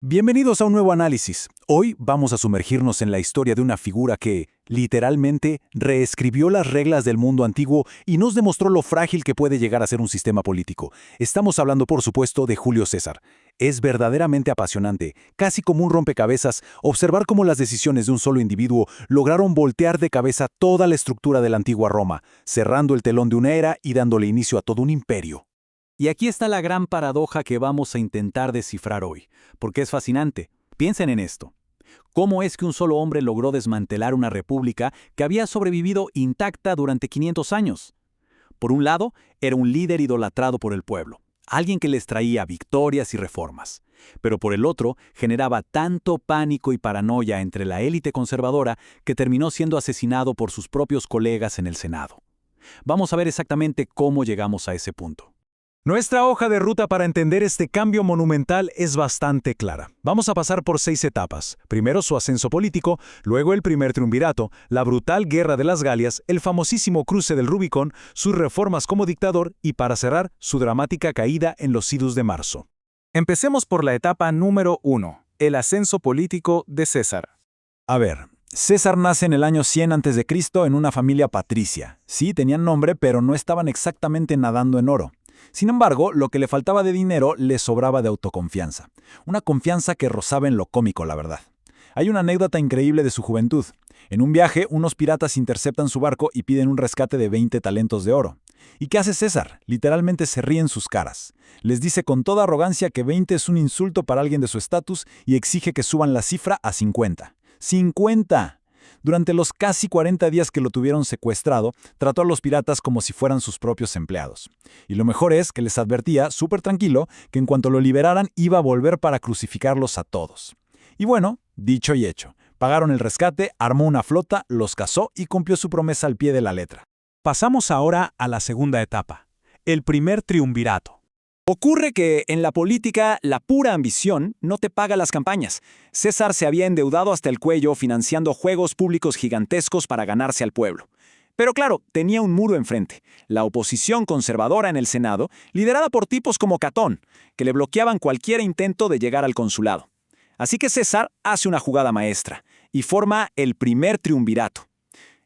Bienvenidos a un nuevo análisis. Hoy vamos a sumergirnos en la historia de una figura que, literalmente, reescribió las reglas del mundo antiguo y nos demostró lo frágil que puede llegar a ser un sistema político. Estamos hablando, por supuesto, de Julio César. Es verdaderamente apasionante, casi como un rompecabezas, observar cómo las decisiones de un solo individuo lograron voltear de cabeza toda la estructura de la antigua Roma, cerrando el telón de una era y dándole inicio a todo un imperio. Y aquí está la gran paradoja que vamos a intentar descifrar hoy, porque es fascinante. Piensen en esto. ¿Cómo es que un solo hombre logró desmantelar una república que había sobrevivido intacta durante 500 años? Por un lado, era un líder idolatrado por el pueblo, alguien que les traía victorias y reformas. Pero por el otro, generaba tanto pánico y paranoia entre la élite conservadora que terminó siendo asesinado por sus propios colegas en el Senado. Vamos a ver exactamente cómo llegamos a ese punto. Nuestra hoja de ruta para entender este cambio monumental es bastante clara. Vamos a pasar por 6 etapas. Primero su ascenso político, luego el primer triunvirato, la brutal guerra de las Galias, el famosísimo cruce del Rubicón, sus reformas como dictador y, para cerrar, su dramática caída en los idus de marzo. Empecemos por la etapa número 1, el ascenso político de César. A ver, César nace en el año 100 a.C. en una familia patricia. Sí, tenían nombre, pero no estaban exactamente nadando en oro. Sin embargo, lo que le faltaba de dinero le sobraba de autoconfianza. Una confianza que rozaba en lo cómico, la verdad. Hay una anécdota increíble de su juventud. En un viaje, unos piratas interceptan su barco y piden un rescate de 20 talentos de oro. ¿Y qué hace César? Literalmente se ríe en sus caras. Les dice con toda arrogancia que 20 es un insulto para alguien de su estatus y exige que suban la cifra a 50. ¡50! Durante los casi 40 días que lo tuvieron secuestrado, trató a los piratas como si fueran sus propios empleados. Y lo mejor es que les advertía, súper tranquilo, que en cuanto lo liberaran iba a volver para crucificarlos a todos. Y bueno, dicho y hecho. Pagaron el rescate, armó una flota, los casó y cumplió su promesa al pie de la letra. Pasamos ahora a la segunda etapa, el primer triunvirato. Ocurre que en la política la pura ambición no te paga las campañas. César se había endeudado hasta el cuello financiando juegos públicos gigantescos para ganarse al pueblo. Pero claro, tenía un muro enfrente, la oposición conservadora en el Senado, liderada por tipos como Catón, que le bloqueaban cualquier intento de llegar al consulado. Así que César hace una jugada maestra y forma el primer triunvirato.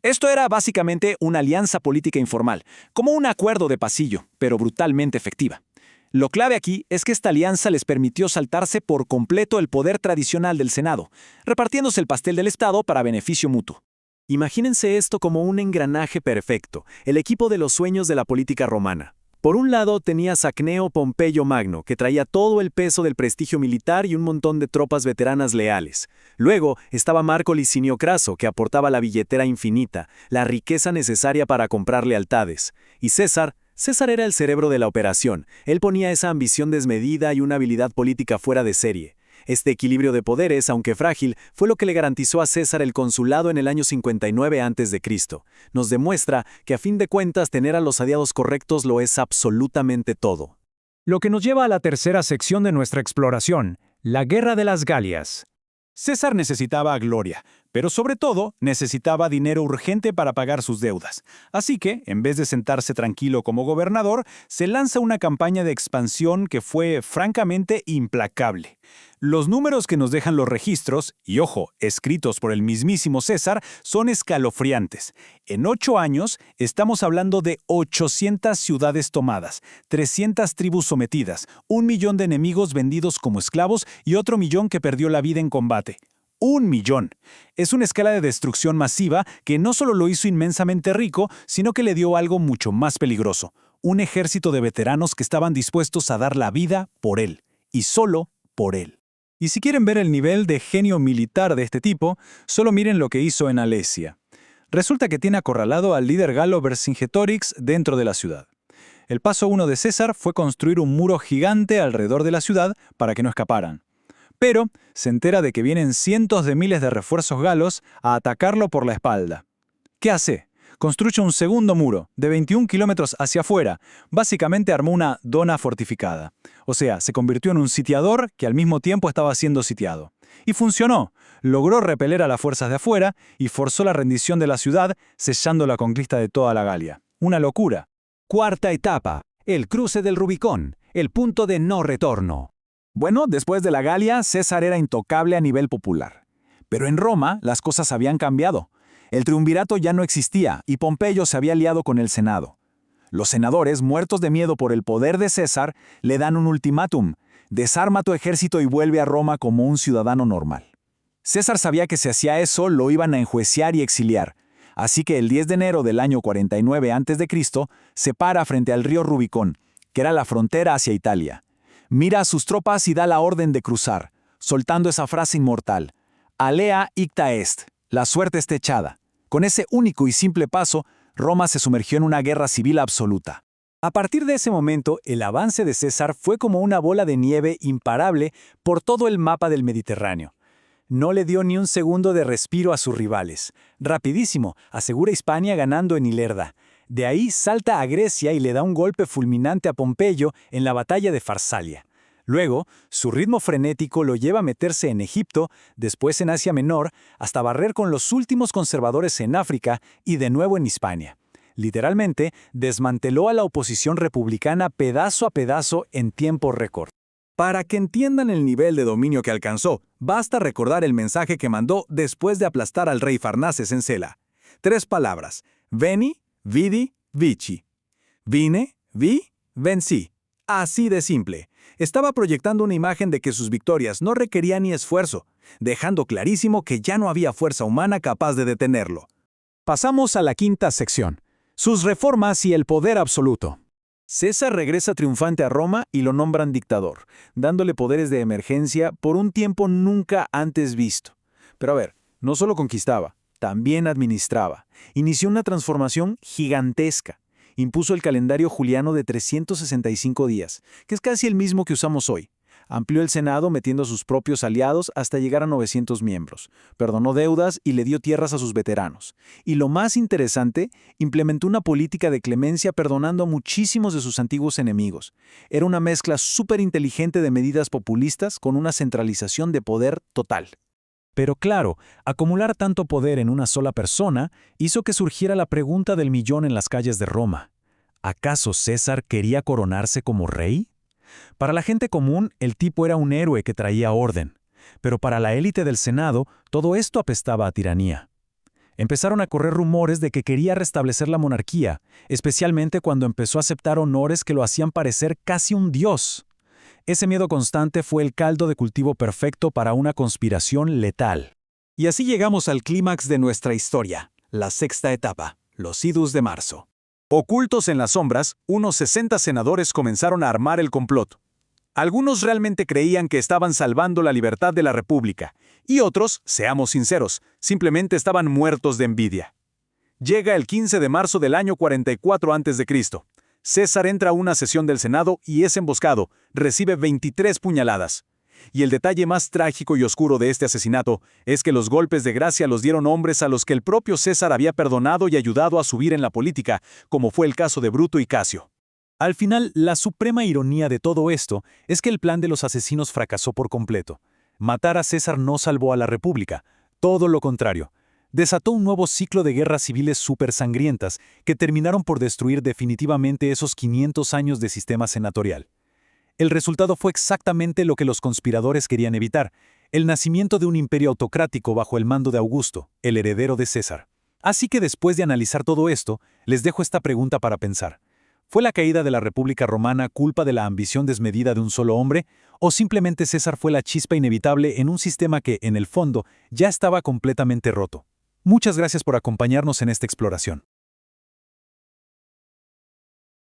Esto era básicamente una alianza política informal, como un acuerdo de pasillo, pero brutalmente efectiva. Lo clave aquí es que esta alianza les permitió saltarse por completo el poder tradicional del Senado, repartiéndose el pastel del Estado para beneficio mutuo. Imagínense esto como un engranaje perfecto, el equipo de los sueños de la política romana. Por un lado tenías a Cneo Pompeyo Magno, que traía todo el peso del prestigio militar y un montón de tropas veteranas leales. Luego estaba Marco Licinio Craso, que aportaba la billetera infinita, la riqueza necesaria para comprar lealtades. Y César era el cerebro de la operación. Él ponía esa ambición desmedida y una habilidad política fuera de serie. Este equilibrio de poderes, aunque frágil, fue lo que le garantizó a César el consulado en el año 59 a.C. Nos demuestra que a fin de cuentas tener a los aliados correctos lo es absolutamente todo. Lo que nos lleva a la tercera sección de nuestra exploración, la Guerra de las Galias. César necesitaba gloria, pero sobre todo necesitaba dinero urgente para pagar sus deudas. Así que, en vez de sentarse tranquilo como gobernador, se lanza una campaña de expansión que fue francamente implacable. Los números que nos dejan los registros, y ojo, escritos por el mismísimo César, son escalofriantes. En 8 años, estamos hablando de 800 ciudades tomadas, 300 tribus sometidas, 1 millón de enemigos vendidos como esclavos y otro millón que perdió la vida en combate. 1 millón. Es una escala de destrucción masiva que no solo lo hizo inmensamente rico, sino que le dio algo mucho más peligroso. Un ejército de veteranos que estaban dispuestos a dar la vida por él, y solo por él. Y si quieren ver el nivel de genio militar de este tipo, solo miren lo que hizo en Alesia. Resulta que tiene acorralado al líder galo Vercingetorix dentro de la ciudad. El paso 1 de César fue construir un muro gigante alrededor de la ciudad para que no escaparan. Pero se entera de que vienen cientos de miles de refuerzos galos a atacarlo por la espalda. ¿Qué hace? Construye un segundo muro, de 21 kilómetros hacia afuera. Básicamente armó una dona fortificada. O sea, se convirtió en un sitiador que al mismo tiempo estaba siendo sitiado. Y funcionó. Logró repeler a las fuerzas de afuera y forzó la rendición de la ciudad, sellando la conquista de toda la Galia. Una locura. Cuarta etapa, el cruce del Rubicón, el punto de no retorno. Bueno, después de la Galia, César era intocable a nivel popular. Pero en Roma, las cosas habían cambiado. El triunvirato ya no existía y Pompeyo se había aliado con el Senado. Los senadores, muertos de miedo por el poder de César, le dan un ultimátum: desarma tu ejército y vuelve a Roma como un ciudadano normal. César sabía que si hacía eso, lo iban a enjuiciar y exiliar. Así que el 10 de enero del año 49 a.C., se para frente al río Rubicón, que era la frontera hacia Italia. Mira a sus tropas y da la orden de cruzar, soltando esa frase inmortal: Alea icta est, la suerte está echada. Con ese único y simple paso, Roma se sumergió en una guerra civil absoluta. A partir de ese momento, el avance de César fue como una bola de nieve imparable por todo el mapa del Mediterráneo. No le dio ni un segundo de respiro a sus rivales. Rapidísimo, asegura Hispania ganando en Ilerda. De ahí salta a Grecia y le da un golpe fulminante a Pompeyo en la batalla de Farsalia. Luego, su ritmo frenético lo lleva a meterse en Egipto, después en Asia Menor, hasta barrer con los últimos conservadores en África y de nuevo en Hispania. Literalmente, desmanteló a la oposición republicana pedazo a pedazo en tiempo récord. Para que entiendan el nivel de dominio que alcanzó, basta recordar el mensaje que mandó después de aplastar al rey Farnaces en Sela. 3 palabras: Veni, vidi, vici. Vine, vi, vencí. Así de simple. Estaba proyectando una imagen de que sus victorias no requerían ni esfuerzo, dejando clarísimo que ya no había fuerza humana capaz de detenerlo. Pasamos a la quinta sección: sus reformas y el poder absoluto. César regresa triunfante a Roma y lo nombran dictador, dándole poderes de emergencia por un tiempo nunca antes visto. Pero a ver, no solo conquistaba, también administraba. Inició una transformación gigantesca. Impuso el calendario juliano de 365 días, que es casi el mismo que usamos hoy. Amplió el Senado metiendo a sus propios aliados hasta llegar a 900 miembros. Perdonó deudas y le dio tierras a sus veteranos. Y lo más interesante, implementó una política de clemencia perdonando a muchísimos de sus antiguos enemigos. Era una mezcla súper inteligente de medidas populistas con una centralización de poder total. Pero claro, acumular tanto poder en una sola persona hizo que surgiera la pregunta del millón en las calles de Roma. ¿Acaso César quería coronarse como rey? Para la gente común, el tipo era un héroe que traía orden. Pero para la élite del Senado, todo esto apestaba a tiranía. Empezaron a correr rumores de que quería restablecer la monarquía, especialmente cuando empezó a aceptar honores que lo hacían parecer casi un dios. Ese miedo constante fue el caldo de cultivo perfecto para una conspiración letal. Y así llegamos al clímax de nuestra historia, la sexta etapa, los idus de marzo. Ocultos en las sombras, unos 60 senadores comenzaron a armar el complot. Algunos realmente creían que estaban salvando la libertad de la República, y otros, seamos sinceros, simplemente estaban muertos de envidia. Llega el 15 de marzo del año 44 a.C. César entra a una sesión del Senado y es emboscado, recibe 23 puñaladas. Y el detalle más trágico y oscuro de este asesinato es que los golpes de gracia los dieron hombres a los que el propio César había perdonado y ayudado a subir en la política, como fue el caso de Bruto y Casio. Al final, la suprema ironía de todo esto es que el plan de los asesinos fracasó por completo. Matar a César no salvó a la República, todo lo contrario. Desató un nuevo ciclo de guerras civiles supersangrientas que terminaron por destruir definitivamente esos 500 años de sistema senatorial. El resultado fue exactamente lo que los conspiradores querían evitar: el nacimiento de un imperio autocrático bajo el mando de Augusto, el heredero de César. Así que después de analizar todo esto, les dejo esta pregunta para pensar. ¿Fue la caída de la República Romana culpa de la ambición desmedida de un solo hombre? ¿O simplemente César fue la chispa inevitable en un sistema que, en el fondo, ya estaba completamente roto? Muchas gracias por acompañarnos en esta exploración.